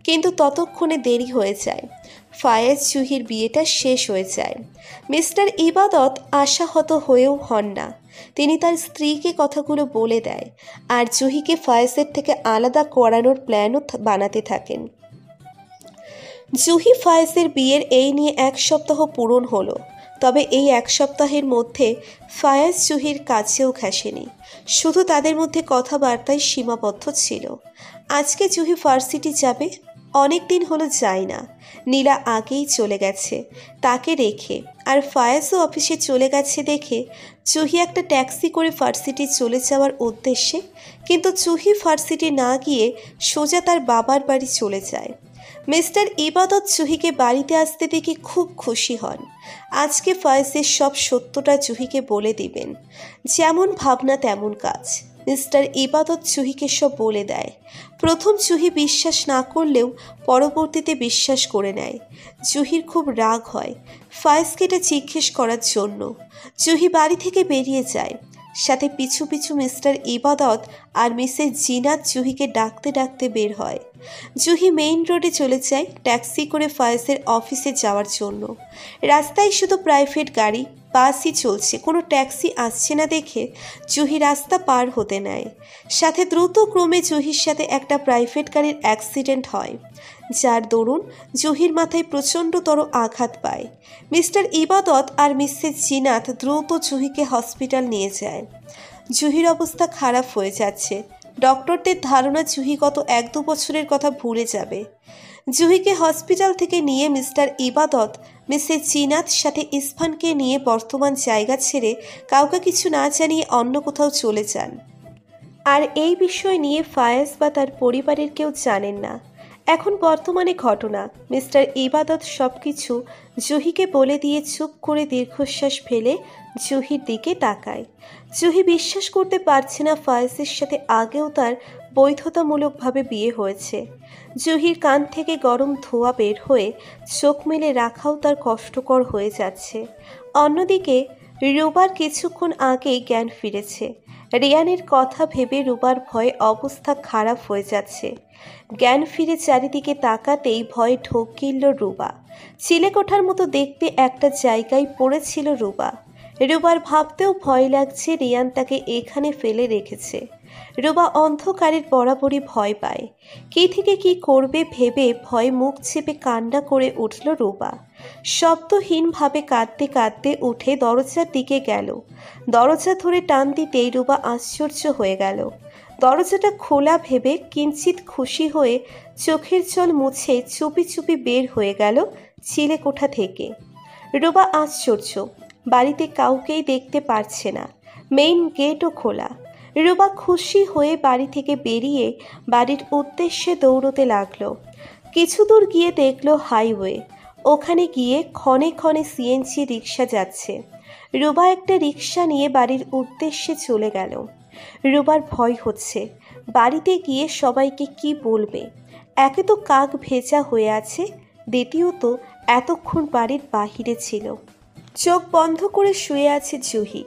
কিন্তু ততক্ষণে দেরি হয়ে যায়। ফায়েজ জুহির বিয়েটা শেষ হয়ে যায়। মিস্টার ইবাদত আশাহত হয়েও হন না। তিনি তার স্ত্রীকে কথাগুলো বলে দেয় আর জুহিকে ফায়েজের থেকে আলাদা করানোর প্ল্যানও বানাতে থাকেন। জুহি ফায়েজের বিয়ের এই নিয়ে 1 সপ্তাহ পূরণ হলো। তবে এই 1 সপ্তাহের মধ্যে ফায়েজ জুহির কাছেও ঘেঁষেনি, শুধু তাদের মধ্যে কথাবার্তায় সীমাবদ্ধ ছিল। আজকে জুহি ভার্সিটি যাবে, অনেক দিন হলো যায় না। নীলা আগেই চলে গেছে তাকে রেখে, আর ফায়েজও অফিসে চলে গেছে দেখে জুহি একটা ট্যাক্সি করে ভার্সিটি চলে যাওয়ার উদ্দেশ্যে, কিন্তু জুহি ভার্সিটি না গিয়ে সোজা তার বাবার বাড়ি চলে যায়। মিস্টার ইবাদত জুহিকে বাড়িতে আসতে দেখে খুব খুশি হন। আজকে ফায়েজের সব সত্যটা জুহিকে বলে দিবেন। যেমন ভাবনা তেমন কাজ। মিস্টার ইবাদত জুহিকে সব বলে দেয়। প্রথম জুহি বিশ্বাস না করলেও পরবর্তীতে বিশ্বাস করে নেয়। জুহির খুব রাগ হয় ফায়েজকে এটা জিজ্ঞেস করার জন্য। জুহি বাড়ি থেকে বেরিয়ে যায়, সাথে পিছু পিছু মিস্টার ইবাদত আর মিসেস জিনাত জুহিকে ডাকতে ডাকতে বের হয়। জুহি মেইন রোডে চলে যায় ট্যাক্সি করে ফায়েজের অফিসে যাওয়ার জন্য। রাস্তায় শুধু প্রাইভেট গাড়ি, বাসই চলছে, কোনো ট্যাক্সি আসছে না দেখে জুহি রাস্তা পার হতে নেয়। সাথে দ্রুত ক্রমে জুহির সাথে একটা প্রাইভেট গাড়ির অ্যাক্সিডেন্ট হয়, যার দরুন জুহির মাথায় প্রচণ্ডতর আঘাত পায়। মিস্টার ইবাদত আর মিসেস জিনাত দ্রুত জুহিকে হসপিটাল নিয়ে যায়। জুহির অবস্থা খারাপ হয়ে যাচ্ছে। ডক্টরদের ধারণা জুহি গত 1-2 বছরের কথা ভুলে যাবে। জুহিকে হসপিটাল থেকে নিয়ে মিস্টার ইবাদত মিসেস জিনাত সাথে ইরফানকে নিয়ে বর্তমান জায়গা ছেড়ে কাউকে কিছু না জানিয়ে অন্য কোথাও চলে যান। আর এই বিষয় নিয়ে ফায়েজ বা তার পরিবারের কেউ জানেন না। এখন বর্তমানে ঘটনা, মিস্টার ইবাদত সব কিছু জুহিকে বলে দিয়ে চুপ করে দীর্ঘশ্বাস ফেলে জুহির দিকে তাকায়। জুহি বিশ্বাস করতে পারছে না ফায়েজের সাথে আগেও তার বৈধতামূলকভাবে বিয়ে হয়েছে। জুহির কান থেকে গরম ধোঁয়া বের হয়ে চোখ মেলে রাখাও তার কষ্টকর হয়ে যাচ্ছে। অন্যদিকে রুবার কিছুক্ষণ আগেই জ্ঞান ফিরেছে। রিয়ানের কথা ভেবে রুবার ভয়ে অবস্থা খারাপ হয়ে যাচ্ছে। জ্ঞান ফিরে চারিদিকে তাকাতেই ভয়ে ঢোক গিলল রুবা। চিলেকোঠার মতো দেখতে একটা জায়গায় পড়েছিল রুবা। রুবার ভাবতেও ভয় লাগছে রিয়ান তাকে এখানে ফেলে রেখেছে। রুবা অন্ধকারের বরাবরই ভয় পায়। কি থেকে কি করবে ভেবে ভয়ে মুখ চেপে কান্না করে উঠল রুবা। শব্দহীনভাবে কাঁদতে কাঁদতে উঠে দরজার দিকে গেল। দরজা ধরে টান দিতেই রুবা আশ্চর্য হয়ে গেল। দরজাটা খোলা ভেবে কিঞ্চিত খুশি হয়ে চোখের জল মুছে চুপি চুপি বের হয়ে গেল চিলেকোঠা থেকে। রুবা আশ্চর্য, বাড়িতে কাউকেই দেখতে পারছে না, মেইন গেটও খোলা। রুবা খুশি হয়ে বাড়ি থেকে বেরিয়ে বাড়ির উদ্দেশ্যে দৌড়তে লাগলো। কিছু দূর গিয়ে দেখলো হাইওয়ে। ওখানে গিয়ে ক্ষণে ক্ষণে সিএনজি রিক্সা যাচ্ছে। রুবা একটা রিক্সা নিয়ে বাড়ির উদ্দেশ্যে চলে গেল। রুবার ভয় হচ্ছে বাড়িতে গিয়ে সবাইকে কি বলবে। একে তো কাক ভেজা হয়ে আছে, দ্বিতীয়ত এতক্ষণ বাড়ির বাহিরে ছিল। চোখ বন্ধ করে শুয়ে আছে জুহি।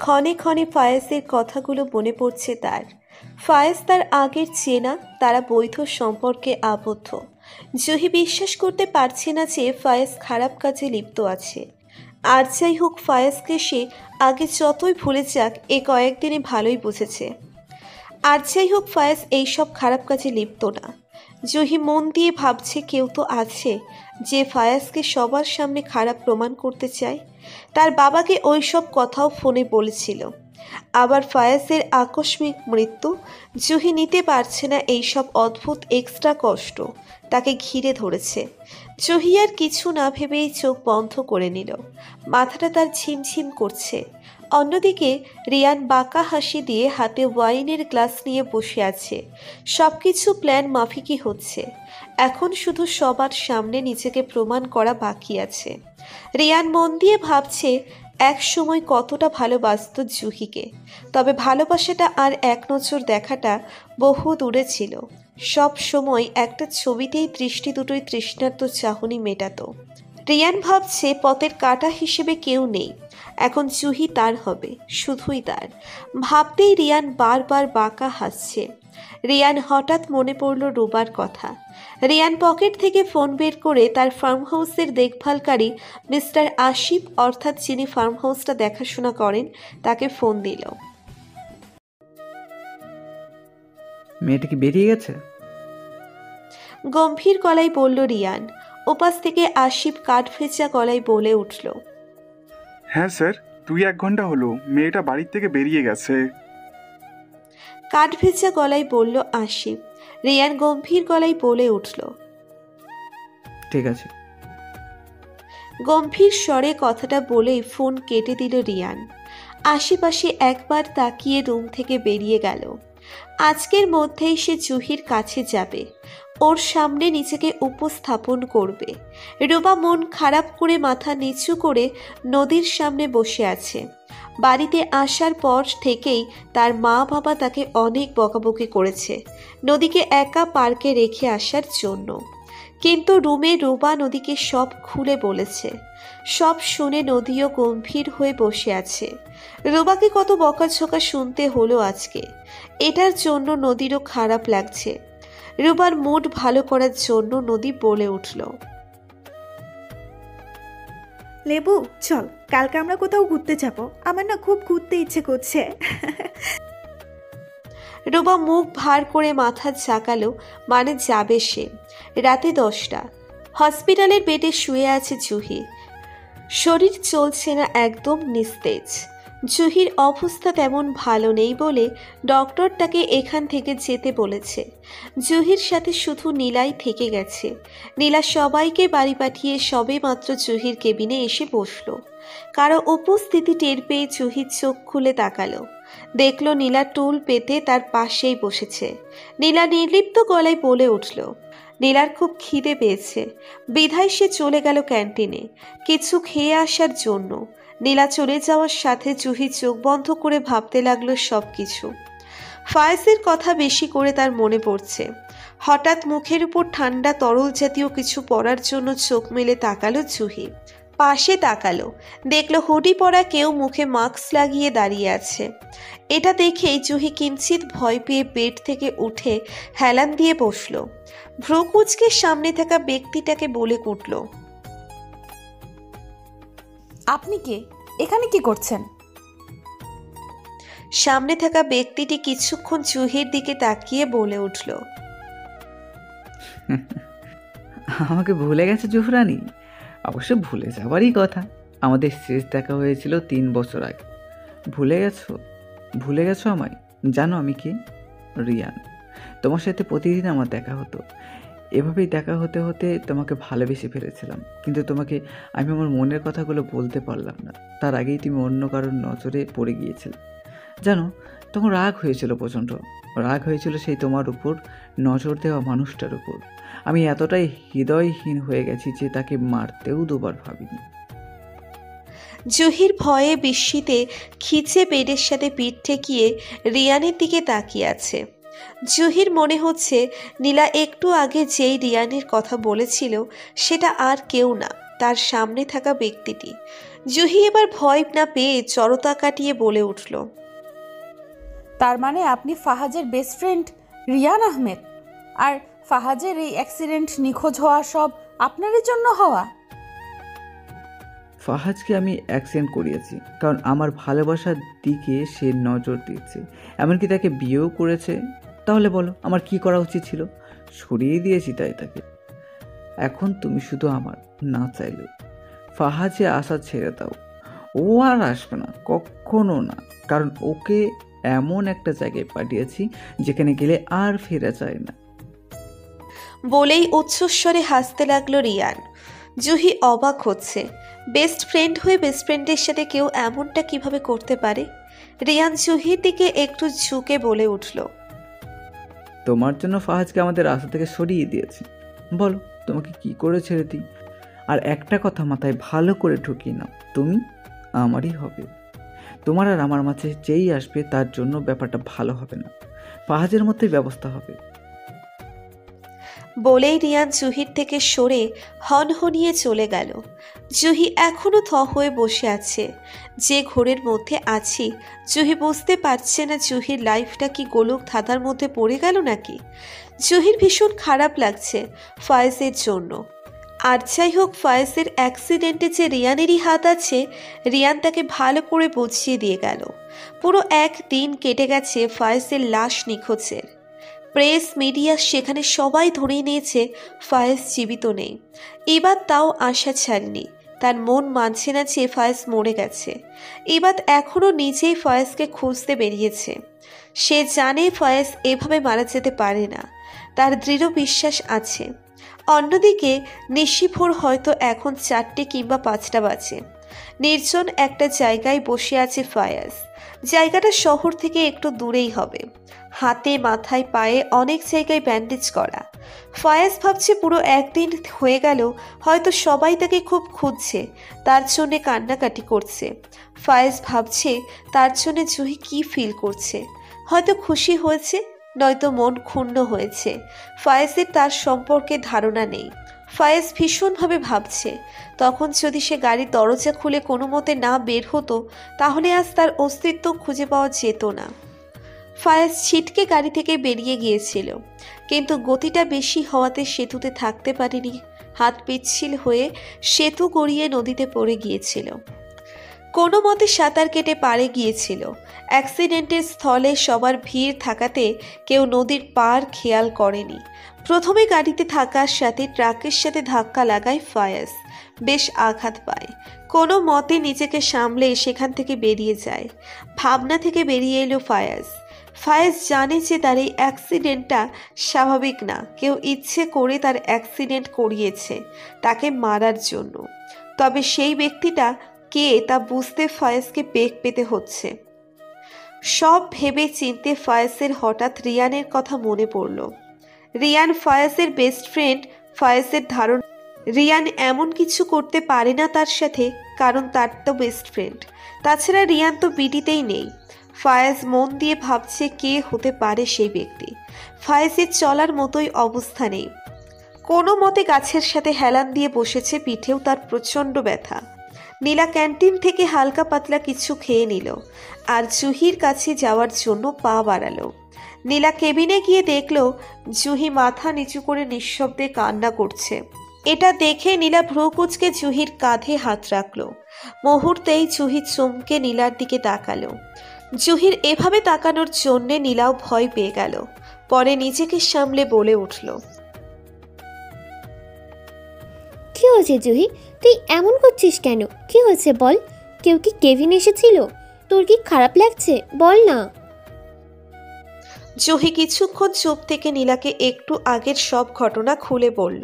ক্ষণে ক্ষণে ফায়েজের কথাগুলো মনে পড়ছে তার। ফায়েজ তার আগের চেনা, তারা বৈধ সম্পর্কে আবদ্ধ। জুহি বিশ্বাস করতে পারছে না যে ফায়েজ খারাপ কাজে লিপ্ত আছে। আর যাই হোক, ফায়েজকে সে আগে যতই ভুলে যাক এ কয়েকদিনে ভালোই বুঝেছে। আর যাই হোক, ফায়েজ এইসব খারাপ কাজে লিপ্ত না। জুহি মন দিয়ে ভাবছে কেউ তো আছে যে ফায়েজকে সবার সামনে খারাপ প্রমাণ করতে চায়। তার বাবাকে ওইসব কথাও ফোনে বলেছিল। আবার ফায়েজের আকস্মিক মৃত্যু, জুহি নিতে পারছে না এইসব অদ্ভুত এক্সট্রা কষ্ট তাকে ঘিরে ধরেছে। জুহি আর কিছু না ভেবেই চোখ বন্ধ করে নিল। মাথাটা তার ঝিমঝিম করছে। অন্যদিকে রিয়ান বাঁকা হাসি দিয়ে হাতে ওয়াইনের গ্লাস নিয়ে বসে আছে। সবকিছু প্ল্যান মাফিকই হচ্ছে। এখন শুধু সবার সামনে নিজেকে প্রমাণ করা বাকি আছে। রিয়ান মন দিয়ে ভাবছে এক সময় কতটা ভালোবাসত জুহিকে, তবে ভালোবাসাটা আর এক নজর দেখাটা বহু দূরে ছিল। সব সময় একটা ছবিতেই দৃষ্টি দুটোই তৃষ্ণার্ত চাহনি মেটাতো। রিয়ান ভাবছে পথের কাঁটা হিসেবে কেউ নেই, এখন জুহি তার হবে, শুধুই তার। ভাবতেই রিয়ান বারবার বাঁকা হাসছে। রিয়ান হঠাৎ মনে পড়ল রুবার কথা। রিয়ান পকেট থেকে ফোন বের করে তার ফার্ম হাউসের দেখভালকারী মিস্টার আশিফ, অর্থাৎ যিনি ফার্ম হাউসটা দেখাশোনা করেন, তাকে ফোন দিল। মেয়েটা কি বেরিয়ে গেছে? গম্ভীর গলায় বলল রিয়ান। ওপাশ থেকে আশিফ কাঠভেজা গলায় বলে উঠল, হ্যাঁ স্যার, 2-1 ঘন্টা হলো মেয়েটা বাড়ির থেকে বেরিয়ে গেছে। কাঠভেজা গলায় বলল আশিফ। রিয়ান গম্ভীর গলায় বলে উঠল, ঠিক আছে। গম্ভীর স্বরে কথাটা বলেই ফোন কেটে দিল রিয়ান। আশেপাশে একবার তাকিয়ে রুম থেকে বেরিয়ে গেল। আজকের মধ্যেই সে জুহির কাছে যাবে, ওর সামনে নিজেকে উপস্থাপন করবে। রুবা মন খারাপ করে মাথা নিচু করে নদীর সামনে বসে আছে। বাড়িতে আসার পর থেকেই তার মা বাবা তাকে অনেক বকাবকি করেছে নদীকে একা পার্কে রেখে আসার জন্য, কিন্তু রুমে রুবা নদীকে সব খুলে বলেছে। সব শুনে নদীও গম্ভীর হয়ে বসে আছে। রুবাকে কত বকাঝকা শুনতে হলো আজকে, এটার জন্য নদীরও খারাপ লাগছে। রুবার মুড ভালো করার জন্য নদী বলে উঠল, লেবু চল, কালকে আমরা কোথাও ঘুরতে যাব, আমার না খুব ঘুরতে ইচ্ছে করছে। রুবা মুখ ভার করে মাথা ঝাঁকালো, মানে যাবে সে। রাতে 10টা। হসপিটালের বেডে শুয়ে আছে জুহি। শরীর চলছে না, একদম নিস্তেজ। জুহির অবস্থা তেমন ভালো নেই বলে ডক্টর তাকে এখান থেকে যেতে বলেছে। জুহির সাথে শুধু নীলাই থেকে গেছে। নীলা সবাইকে বাড়ি পাঠিয়ে সবে মাত্র জুহির কেবিনে এসে বসল। কারো উপস্থিতি টের পেয়ে জুহির চোখ খুলে তাকালো, দেখল নীলা টুল পেতে তার পাশেই বসেছে। নীলা নির্লিপ্ত গলায় বলে উঠল, নীলার খুব খিদে পেয়েছে, বিধায় সে চলে গেল ক্যান্টিনে কিছু খেয়ে আসার জন্য। নীলা চলে যাওয়ার সাথে জুহি চোখ বন্ধ করে ভাবতে লাগলো সবকিছু। ফায়েজের কথা বেশি করে তার মনে পড়ছে। হঠাৎ মুখের উপর ঠান্ডা তরল জাতীয় কিছু পড়ার জন্য চোখ মেলে তাকালো জুহি। পাশে তাকালো, দেখলো হুডি পরা কেউ মুখে মাস্ক লাগিয়ে দাঁড়িয়ে আছে। এটা দেখেই জুহি কিঞ্চিত ভয় পেয়ে বেড থেকে উঠে হেলান দিয়ে বসলো। ভ্রু কুঁচকে সামনে থাকা ব্যক্তিটাকে বলে উঠল, আপনি কে? এখানে কি করছেন? সামনে থাকা ব্যক্তিটি কিছুক্ষণ জুহির দিকে তাকিয়ে বলে উঠল, আমাকে ভুলে গেছে জুহরানি? অবশ্য ভুলে যাবারই কথা, আমাদের শেষ দেখা হয়েছিল 3 বছর আগে। ভুলে গেছো আমায়? জানো আমি কি? রিয়ান। তোমার সাথে প্রতিদিন আমার দেখা হতো। এভাবেই দেখা হতে হতে তোমাকে ভালোবেসে ফেলেছিলাম, কিন্তু তোমাকে আমি আমার মনের কথাগুলো বলতে পারলাম না। তার আগেই তুমি অন্য কারোর নজরে পড়ে গিয়েছিলে। জানো, তখন রাগ হয়েছিল, প্রচণ্ড রাগ হয়েছিল সেই তোমার উপর নজর দেওয়া মানুষটার উপর। আমি এতটাই হৃদয়হীন হয়ে গেছি যে তাকে মারতেও দুবার ভাবিনি। জুহির ভয়ে বিস্মিতে খিচে বেডের সাথে পিঠ ঠেকিয়ে রিয়ানের দিকে তাকিয়ে আছে। জুহির মনে হচ্ছে নীলা একটু আগে যেই রিয়ানের কথা বলেছিল সেটা আর কেউ না, তার সামনে থাকা ব্যক্তিটি। জুহি এবার ভয় না পেয়ে জড়তা কাটিয়ে বলে উঠল, তার মানে আপনি ফাহাজের বেস্ট ফ্রেন্ড রিয়ান আহমেদ? আর ফাহাজের এই অ্যাক্সিডেন্ট, নিখোঁজ হওয়া সব আপনারই জন্য হওয়া? ফাহাজকে আমি অ্যাক্সিডেন্ট করিয়েছি কারণ আমার ভালোবাসার দিকে সে নজর দিয়েছে, এমনকি তাকে বিয়েও করেছে। তাহলে বলো আমার কি করা উচিত ছিল? সরিয়ে দিয়েছি তাই তাকে। এখন তুমি শুধু আমার না চাইলেও ফাহাজে আসা ছেড়ে দাও। ও আর আসবে না, কখনো না, কারণ ওকে এমন একটা জায়গায় পাঠিয়েছি যেখানে গেলে আর ফেরা যায় না। বলেই উচ্চস্বরে হাসতে লাগলো রিয়ান। জুহি অবাক হচ্ছে, বেস্ট ফ্রেন্ড হয়ে বেস্ট ফ্রেন্ডের সাথে কেউ এমনটা কিভাবে করতে পারে। রিয়ান জুহির দিকে একটু ঝুঁকে বলে উঠল, তোমার জন্য ফাহাজকে আমাদের রাস্তা থেকে সরিয়ে দিয়েছি। বলো তোমাকে কি করে ছেড়ে দিই? আর একটা কথা মাথায় ভালো করে ঢুকিয়ে নাও, তুমি আমারই হবে। তোমার আর আমার মাঝে যেই আসবে তার জন্য ব্যাপারটা ভালো হবে না, ফাহাজের মধ্যে ব্যবস্থা হবে। বলেই রিয়ান জুহির থেকে সরে হনহনিয়ে চলে গেল। জুহি এখনো থ হয়ে বসে আছে। যে ঘোরের মধ্যে আছি, জুহি বুঝতে পারছে না জুহির লাইফটা কি গোলক ধাঁধার মধ্যে পড়ে গেল নাকি। জুহির ভীষণ খারাপ লাগছে ফয়েজের জন্য। আর যাই হোক, ফয়েজের অ্যাক্সিডেন্টে যে রিয়ানেরই হাত আছে, রিয়ান তাকে ভালো করে বুঝিয়ে দিয়ে গেল। পুরো একদিন কেটে গেছে ফয়েজের লাশ নিখোঁজের। প্রেস, মিডিয়া, সেখানে সবাই ধরে নিয়েছে ফয়েজ জীবিত নেই। এবার তাও আশা ছাড়েনি। তার মন মানছে না যে ফয়েজ মরে গেছে। এবার এখনও নিজেই ফয়েজকে খুঁজতে বেরিয়েছে। সে জানে ফয়েজ এভাবে মারা যেতে পারে না, তার দৃঢ় বিশ্বাস আছে। অন্যদিকে নিশিভোর হয়তো এখন 4টে কিংবা 5টা বাজে। নির্জন একটা জায়গায় বসে আছে ফয়েজ। জায়গাটা শহর থেকে একটু দূরেই হবে। হাতে, মাথায়, পায়ে অনেক জায়গায় ব্যান্ডেজ করা। ফয়েজ ভাবছে পুরো একদিন হয়ে গেল, হয়তো সবাই তাকে খুব খুঁজছে, তার জন্যে কান্নাকাটি করছে। ফয়েজ ভাবছে তার জন্য জুহি কি ফিল করছে। হয়তো খুশি হয়েছে, নয়তো মন ক্ষুণ্ণ হয়েছে। ফয়েজের তার সম্পর্কে ধারণা নেই। ফয়েজ ভীষণভাবে ভাবছে, তখন যদি সে গাড়ির দরজা খুলে কোনো মতে না বের হতো, তাহলে আজ তার অস্তিত্ব খুঁজে পাওয়া যেত না। ফয়েজ ছিটকে গাড়ি থেকে বেরিয়ে গিয়েছিল, কিন্তু গতিটা বেশি হওয়াতে সেতুতে থাকতে পারেনি। হাত পিচ্ছিল হয়ে সেতু গড়িয়ে নদীতে পড়ে গিয়েছিল। কোনো মতে সাঁতার কেটে পাড়ে গিয়েছিল। অ্যাক্সিডেন্টের স্থলে সবার ভিড় থাকাতে কেউ নদীর পার খেয়াল করেনি। প্রথমে গাড়িতে থাকার সাথে ট্রাকের সাথে ধাক্কা লাগায় ফয়েজ। বেশ আঘাত পায়। কোনো মতে নিজেকে সামলে সেখান থেকে বেরিয়ে যায়। ভাবনা থেকে বেরিয়ে এলো ফয়েজ। ফয়েজ জানে যে তার এই অ্যাক্সিডেন্টটা স্বাভাবিক না। কেউ ইচ্ছে করে তার অ্যাক্সিডেন্ট করিয়েছে তাকে মারার জন্য। তবে সেই ব্যক্তিটা কে তা বুঝতে ফয়েজকে বেগ পেতে হচ্ছে। সব ভেবে চিনতে ফয়েজের হঠাৎ রিয়ানের কথা মনে পড়ল। রিয়ান ফয়েজের বেস্ট ফ্রেন্ড। ফয়েজের ধারণা রিয়ান এমন কিছু করতে পারে না তার সাথে, কারণ তার তো বেস্ট ফ্রেন্ড। তাছাড়া রিয়ান তো বিডিতেই নেই। ফয়েজ মন দিয়ে ভাবছে কে হতে পারে সেই ব্যক্তি। ফয়েজের চলার মতোই অবস্থা নেই। কোনো মতে গাছের সাথে হেলান দিয়ে বসেছে, পিঠেও তার প্রচণ্ড ব্যথা। নীলা ক্যান্টিন থেকে হালকা পাতলা কিছু খেয়ে নিল আর জুহির কাছে যাওয়ার জন্য পা বাড়ালো। নীলা কেবিনে গিয়ে দেখল জুহি মাথা নিচু করে নিঃশব্দে কান্না করছে। এটা দেখে নীলা ভ্রুকুচকে জুহির কাঁধে হাত রাখল। মুহূর্তেই জুহি চমকে নীলার দিকে তাকালো। জুহির এভাবে তাকানোর জন্যে নীলাও ভয় পেয়ে গেল। পরে নিজেকে সামলে বলে উঠল, কি হয়েছে জুহি? তুই এমন করছিস কেন? কি হয়েছে বল। কেউ কি কেবিন এসেছিল? তোর কি খারাপ লাগছে? বল না। জুহি কিছুক্ষণ চুপ থেকে নীলাকে একটু আগের সব ঘটনা খুলে বলল।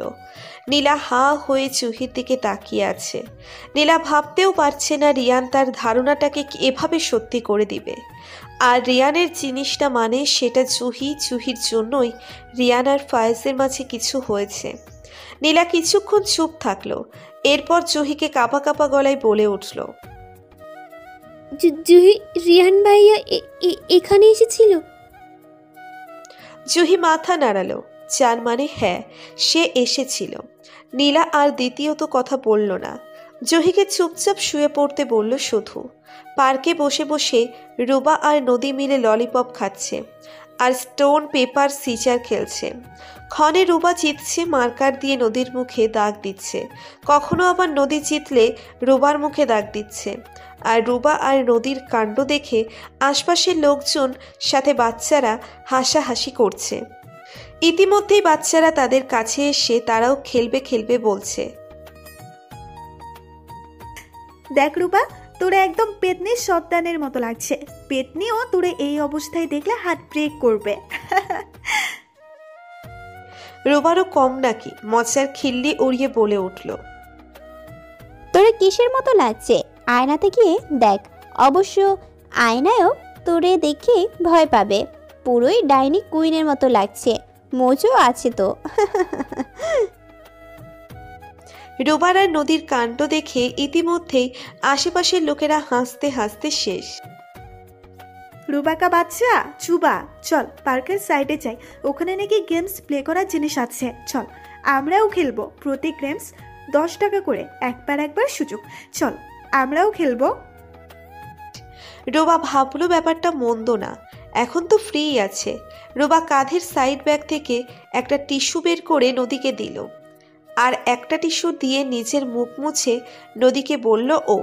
নীলা হাঁ হয়ে জুহির দিকে তাকিয়ে আছে। নীলা ভাবতেও পারছে না রিয়ান তার ধারণাটাকে এভাবে সত্যি করে দিবে। আর রিয়ানের জিনিসটা মানে সেটা জুহির জন্যই রিয়ান আর ফয়েজের মাঝে কিছু হয়েছে। নীলা কিছুক্ষণ চুপ থাকলো। এরপর জুহিকে কাঁপা কাঁপা গলায় বলে উঠল, জুহি, রিয়ান ভাইয়া এখানে এসেছিল? জুহি মাথা নাড়ালো, যার মানে হ্যাঁ, সে এসেছিল। নীলা আর দ্বিতীয়ত কথা বলল না। জুহিকে চুপচাপ শুয়ে পড়তে বলল শুধু। পার্কে বসে বসে রুবা আর নদী মিলে ললিপপ খাচ্ছে আর স্টোন পেপার সিজার খেলছে। ক্ষণে রুবা জিতছে, মার্কার দিয়ে নদীর মুখে দাগ দিচ্ছে। কখনো আবার নদী জিতলে রুবার মুখে দাগ দিচ্ছে। আর রুবা আর নদীর কাণ্ড দেখে আশপাশের লোকজন সাথে বাচ্চারা হাসাহাসি করছে। ইতিমধ্যেই বাচ্চারা তাদের কাছে এসে তারাও খেলবে খেলবে বলছে, দেখ রূপা, তোরা একদম পেতনির সন্তানের মতো লাগছে। পেতনিও তোরে এই অবস্থায় দেখলে হাত ব্রেক করবে। রুবারও কম নাকি মজার খিল্লি উড়িয়ে বলে উঠল, তোরে কিসের মতো লাগছে? আয়নাতে গিয়ে দেখ। অবশ্য আয়নায়ও তোরে দেখে ভয় পাবে। পুরোই ডাইনি কুইনের মতো লাগছে। মোজও আছে তো। রুবার আর নদীর কাণ্ড দেখে ইতিমধ্যেই আশেপাশের লোকেরা হাসতে হাসতে শেষ। রুবাকা বাচ্চা চুবা, চল পার্কের সাইডে যাই, ওখানে নাকি গেমস প্লে করার জিনিস আছে, চল আমরাও খেলবো। প্রতি গেমস 10 টাকা করে, একবার সুযোগ, চল আমরাও খেলবো। রোবা ভাবলো ব্যাপারটা মন্দ না, এখন তো ফ্রি আছে। রোবা কাঁধের সাইড ব্যাগ থেকে একটা টিস্যু বের করে নদীকে দিল, আর একটা টিস্যু দিয়ে নিজের মুখ মুছে নদীকে বলল ও